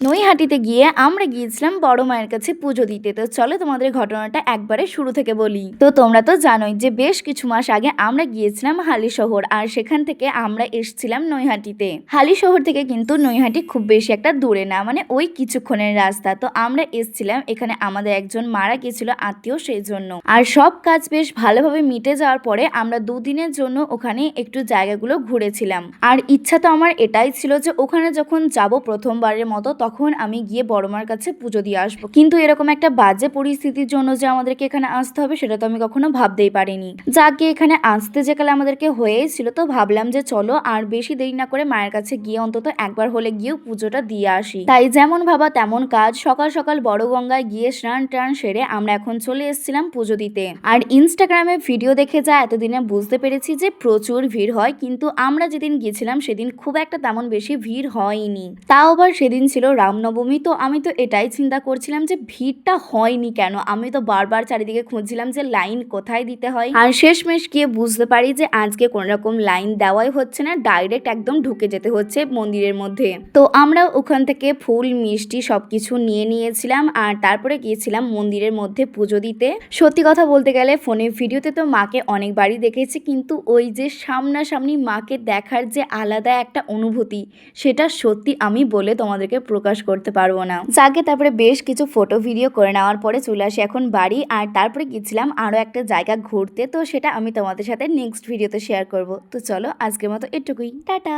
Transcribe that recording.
নৈহাটিতে গিয়ে আমরা গিয়েছিলাম বড় মায়ের কাছে পুজো দিতে। তো চলো তোমাদের ঘটনাটা একবারে শুরু থেকে বলি। তো তোমরা তো জানোই যে বেশ কিছু মাস আগে আমরা গিয়েছিলাম হালিশহর, আর সেখান থেকে আমরা এসেছিলাম নৈহাটিতে। হালিশহর থেকে কিন্তু নৈহাটি খুব বেশি একটা দূরে না, মানে ওই কিছুক্ষণের রাস্তা। তো আমরা এসেছিলাম এখানে, আমাদের একজন মারা গিয়েছিল আত্মীয়, সেই জন্য। আর সব কাজ বেশ ভালোভাবে মিটে যাওয়ার পরে আমরা দুদিনের জন্য ওখানে একটু জায়গাগুলো ঘুরেছিলাম। আর ইচ্ছা তো আমার এটাই ছিল যে ওখানে যখন যাব প্রথমবারের মতো, তখন আমি গিয়ে বড়মার কাছে পুজো দিয়ে আসবো। কিন্তু এরকম একটা বাজে পরিস্থিতির জন্য যে আমাদেরকে এখানে আসতে হবে, সেটা তো আমি কখনো ভাবতেই পারিনি। যাকে এখানে আসতে যে কালে আমাদেরকে হয়েছিল, তো ভাবলাম যে চলো আর বেশি দেরি না করে মায়ের কাছে গিয়ে অন্তত একবার হলে গিয়েও পুজোটা দিয়ে আসি। তাই যেমন ভাবা তেমন কাজ, সকাল সকাল বড় গঙ্গায় গিয়ে স্নান টান সেরে আমরা এখন চলে এসেছিলাম পুজো দিতে। আর ইনস্টাগ্রামে ভিডিও দেখে যা এতদিনে বুঝতে পেরেছি যে প্রচুর ভিড় হয়, কিন্তু আমরা যেদিন গিয়েছিলাম সেদিন খুব একটা তেমন বেশি ভিড় হয়নি। তাও আবার সেদিন ছিল রামনবমী। তো আমি তো এটাই চিন্তা করছিলাম যে ভিড়টা হয়নি কেন। আমি তো বারবার চারিদিকে খুঁজছিলাম যে লাইন কোথায় দিতে হয়, আর শেষমেশ গিয়ে বুঝতে পারি যে আজকে কোন রকম লাইন দেওয়াই হচ্ছে না, ডাইরেক্ট একদম ঢুকে যেতে হচ্ছে মন্দিরের মধ্যে। তো আমরা ওখান থেকে ফুল মিষ্টি সবকিছু নিয়ে নিয়েছিলাম, আর তারপরে গিয়েছিলাম মন্দিরের মধ্যে পুজো দিতে। সত্যি কথা বলতে গেলে ফোনে ভিডিওতে তো মাকে অনেকবারই দেখেছি, কিন্তু ওই যে সামনাসামনি মাকে দেখার যে আলাদা একটা অনুভূতি, সেটা সত্যি আমি বলে তোমাদেরকে প্রকাশ করতে পারবো না। যাকে তারপরে বেশ কিছু ফটো ভিডিও করে নেওয়ার পরে চলে আসি এখন বাড়ি। আর তারপরে গেছিলাম আরো একটা জায়গা ঘুরতে, তো সেটা আমি তোমাদের সাথে নেক্সট ভিডিওতে শেয়ার করব। তো চলো আজকের মতো এটুকুই, টাটা।